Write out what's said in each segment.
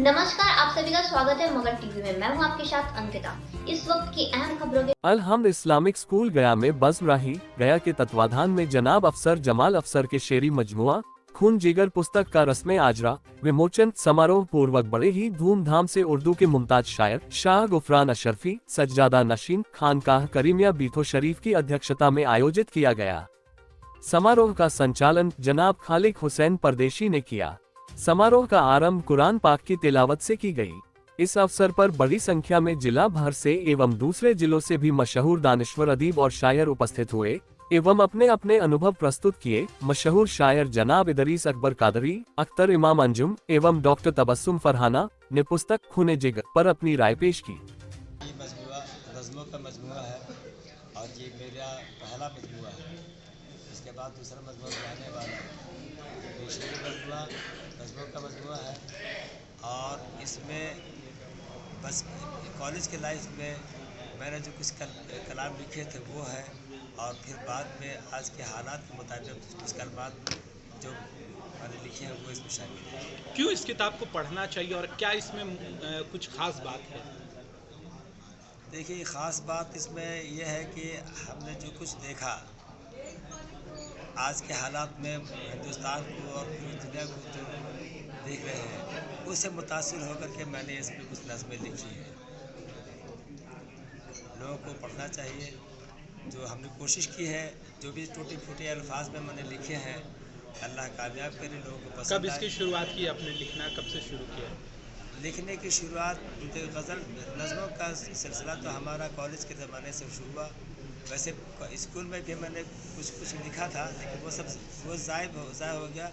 नमस्कार, आप सभी का स्वागत है मगर टीवी में। मैं हूं आपके साथ अंकिता। इस वक्त की अहम खबरों के अल हमद इस्लामिक स्कूल गया में बज़्म रही। गया के तत्वाधान में जनाब अफसर जमाल अफसर के शेरी मजमुआ खून जिगर पुस्तक का रस्म आजरा विमोचन समारोह पूर्वक बड़े ही धूमधाम से उर्दू के मुमताज शायर शाह गुफरान अशरफी सज्जादा नशीन खानकाह करीमिया बीथो शरीफ की अध्यक्षता में आयोजित किया गया। समारोह का संचालन जनाब खालिक हुसैन परदेशी ने किया। समारोह का आरंभ कुरान पाक की तिलावत से की गई। इस अवसर पर बड़ी संख्या में जिला भर से एवं दूसरे जिलों से भी मशहूर दानिश्वर अदीब और शायर उपस्थित हुए एवं अपने अपने अनुभव प्रस्तुत किए। मशहूर शायर जनाब इदरीस अकबर कादरी, अख्तर इमाम अंजुम एवं डॉक्टर तबस्सुम फरहाना ने पुस्तक खून जिगर पर अपनी राय पेश की। ये मजमुआ गज़लों का मजमुआ है और ये मेरा पहला मजमुआ है। इसके बाद दूसरा मजमुआ भी आने वाला है। ये शेरी मजमुआ गज़लों का मजमुआ है और इसमें बस कॉलेज के लाइफ में मैंने जो कुछ कलाम लिखे थे वो है और फिर बाद में आज के हालात के मुताबिक कुछ कलमात जो मैंने लिखे हैं वो इसमें शामिल है। क्यों इस किताब को पढ़ना चाहिए और क्या इसमें कुछ खास बात है? देखिए, ख़ास बात इसमें यह है कि हमने जो कुछ देखा आज के हालात में हिंदुस्तान को और पूरी दुनिया को जो देख रहे हैं उससे मुतासिर होकर के मैंने इसमें कुछ नज़में लिखी हैं। लोगों को पढ़ना चाहिए। जो हमने कोशिश की है, जो भी टूटे फूटे अल्फाज में मैंने लिखे हैं, अल्लाह कामयाब करे, लोगों को पसंद आए। कब इसकी शुरुआत की आपने लिखना, कब से शुरू किया? लिखने की शुरुआत गज़ल नज़मों का सिलसिला तो हमारा कॉलेज के ज़माने से शुरू हुआ। वैसे स्कूल में भी मैंने कुछ लिखा था लेकिन वो ज़ाय हो गया।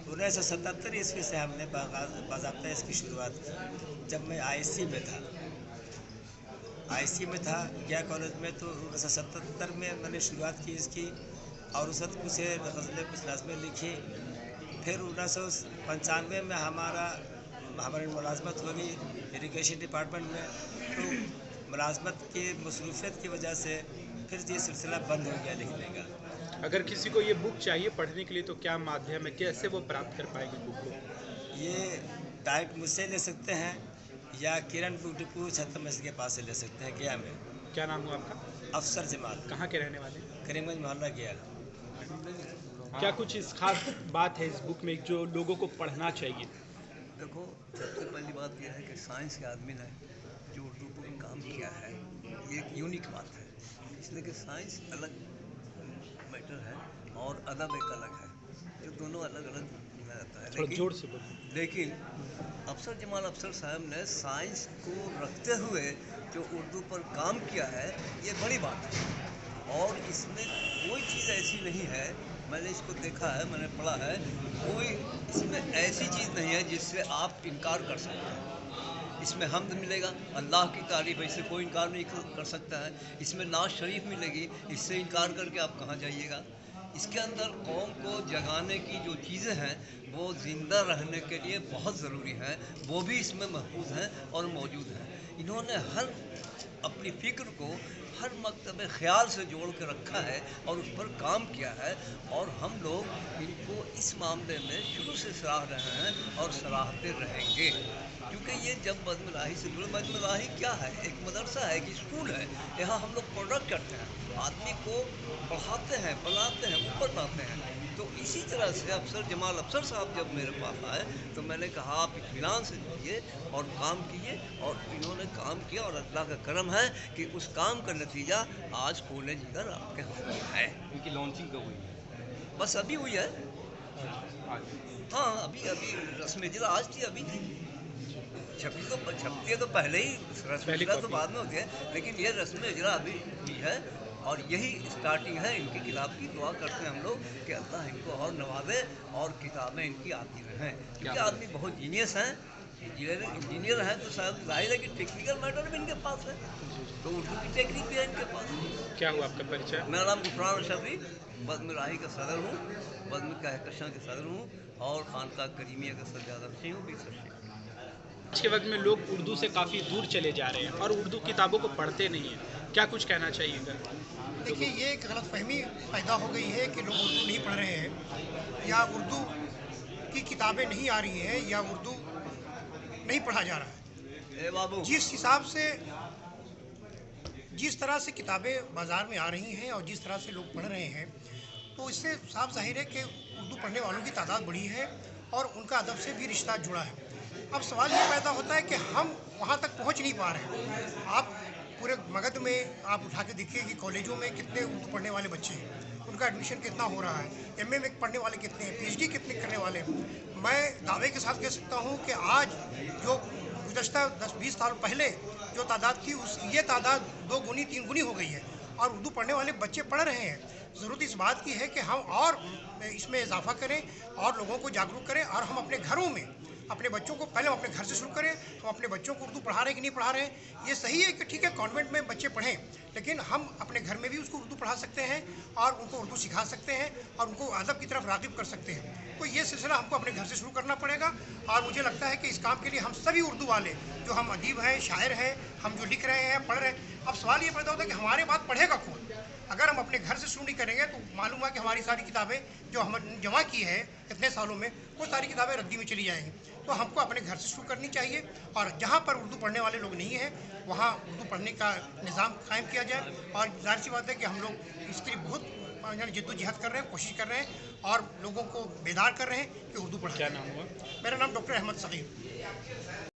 1977 ईस्वी से हमने बाज़ाब्ता इसकी शुरुआत की। जब मैं आईसी में था गया कॉलेज में, तो 1977 में मैंने शुरुआत की इसकी और उस वक्त कुछ गज़लें कुछ नज़में लिखी। फिर 1995 में हमारी मुलाजमत हो गई इरिगेशन डिपार्टमेंट में, तो मुलाजमत की मसरूफियत की वजह से फिर ये सिलसिला बंद हो गया लिखने का। अगर किसी को ये बुक चाहिए पढ़ने के लिए तो क्या माध्यम है, कैसे वो प्राप्त कर पाएगी बुक को? ये डायरेक्ट मुझसे ले सकते हैं या किरण बुक डिपो छत्तर मस्जिद के पास से ले सकते हैं गया में। क्या नाम हुआ आपका? अफसर जमाल, कहाँ के रहने वाले? करीमगंज मोहल्ला गया। क्या कुछ इस खास बात है इस बुक में जो लोगों को पढ़ना चाहिए? देखो, सबसे पहली बात यह है कि साइंस के आदमी ने जो उर्दू पर काम किया है ये एक यूनिक बात है, इसलिए कि साइंस अलग मैटर है और अदब एक अलग है, जो दोनों अलग अलग रहता है। थोड़ा जोर से बोलिए। लेकिन अफसर जमाल अफसर साहब ने साइंस को रखते हुए जो उर्दू पर काम किया है ये बड़ी बात है और इसमें कोई चीज़ ऐसी नहीं है, मैंने इसको देखा है, मैंने पढ़ा है, कोई इसमें ऐसी चीज़ नहीं है जिससे आप इनकार कर सकते हैं। इसमें हम्द मिलेगा, अल्लाह की तारीफ़ है, इससे कोई इनकार नहीं कर सकता है। इसमें नाज शरीफ मिलेगी, इससे इनकार करके आप कहाँ जाइएगा। इसके अंदर कौम को जगाने की जो चीज़ें हैं वो ज़िंदा रहने के लिए बहुत ज़रूरी है, वो भी इसमें महफूज हैं और मौजूद हैं। इन्होंने हर अपनी फ़िक्र को हर मकतब ख़याल से जोड़ के रखा है और उस पर काम किया है और हम लोग इनको इस मामले में शुरू से सराह रहे हैं और सराहते रहेंगे, क्योंकि ये जब बज़्म राही से जुड़े, बज़्म राही क्या है, एक मदरसा है, एक स्कूल है, यहाँ हम लोग प्रोडक्ट करते हैं, आदमी को पढ़ाते हैं, बनाते हैं, ऊपर लाते हैं। तो इसी तरह से अफसर जमाल अफसर साहब जब मेरे पास आए तो मैंने कहा आप इत्मीनान से कीजिए और काम कीजिए, और इन्होंने काम किया और अल्लाह का करम है कि उस काम का नतीजा आज खून जिगर आपके हाथ में है। इनकी लॉन्चिंग कब हुई है? बस अभी हुई है। हाँ, अभी रस्म इजरा आज थी, अभी थी। छपती है तो पहले ही, रस्म इजरा तो बाद में होती है, लेकिन ये रस्म इजरा अभी हुई है और यही स्टार्टिंग है इनकी किताब की। दुआ करते हैं हम लोग कि अल्लाह इनको और नवाजे और किताबें इनकी आती रहें, क्योंकि आदमी बहुत जीनियस हैं, इंजीनियर हैं, तो शायद जाहिर है कि टेक्निकल मैटर भी इनके पास है, तो उर्दू की टेक्निक भी है इनके पास। क्या हुआ आपका परिचय? मेरा नाम गुफरान अशरफी, बज़्म राही का सदर हूँ, बज़्म कहकशां के सदर हूँ और खानकाह करीमिया का सज्जादा नशीन हूँ, भी सर। आज के वक्त में लोग उर्दू से काफ़ी दूर चले जा रहे हैं और उर्दू किताबों को पढ़ते नहीं हैं, क्या कुछ कहना चाहिएगा? देखिए, ये एक गलतफहमी पैदा हो गई है कि लोग उर्दू नहीं पढ़ रहे हैं या उर्दू की किताबें नहीं आ रही हैं या उर्दू नहीं पढ़ा जा रहा है। ए बाबू, जिस हिसाब से जिस तरह से किताबें बाज़ार में आ रही हैं और जिस तरह से लोग पढ़ रहे हैं, तो इससे साफ जाहिर है कि उर्दू पढ़ने वालों की तादाद बढ़ी है और उनका अदब से भी रिश्ता जुड़ा है। अब सवाल ये पैदा होता है कि हम वहाँ तक पहुँच नहीं पा रहे हैं। आप पूरे मगध में आप उठा के देखिए कि कॉलेजों में कितने उर्दू पढ़ने वाले बच्चे हैं, उनका एडमिशन कितना हो रहा है, एमए में पढ़ने वाले कितने हैं, पीएचडी कितने करने वाले हैं। मैं दावे के साथ कह सकता हूँ कि आज जो गुज़श्ता 10-20 साल पहले जो तादाद थी, ये तादाद 2 गुनी 3 गुनी हो गई है और उर्दू पढ़ने वाले बच्चे पढ़ रहे हैं। ज़रूरत इस बात की है कि हम और इसमें इजाफा करें और लोगों को जागरूक करें और हम अपने घरों में अपने बच्चों को, पहले हम अपने घर से शुरू करें, हम अपने बच्चों को उर्दू पढ़ा रहे हैं कि नहीं पढ़ा रहे हैं। ये सही है कि ठीक है कॉन्वेंट में बच्चे पढ़ें, लेकिन हम अपने घर में भी उसको उर्दू पढ़ा सकते हैं और उनको उर्दू सिखा सकते हैं और उनको अदब की तरफ राग़िब कर सकते हैं। तो ये सिलसिला हमको अपने घर से शुरू करना पड़ेगा और मुझे लगता है कि इस काम के लिए हम सभी उर्दू वाले, जो हम अदीब हैं, शायर हैं, हम जो लिख रहे हैं, पढ़ रहे हैं, अब सवाल ये पैदा होता है कि हमारे बात पढ़ेगा कौन। अगर हम अपने घर से शुरू नहीं करेंगे तो मालूम है कि हमारी सारी किताबें जो हम जमा की है इतने सालों में, वो सारी किताबें रद्दी में चली जाएंगी। तो हमको अपने घर से शुरू करनी चाहिए और जहाँ पर उर्दू पढ़ने वाले लोग नहीं हैं वहाँ उर्दू पढ़ने का निज़ाम कायम किया जाए। और जाहिर सी बात है कि हम लोग इसके लिए बहुत जद्दोजहद कर रहे हैं, कोशिश कर रहे हैं और लोगों को बेदार कर रहे हैं कि उर्दू पढ़ाएं। क्या नाम हुआ? मेरा नाम डॉक्टर अहमद सगीर।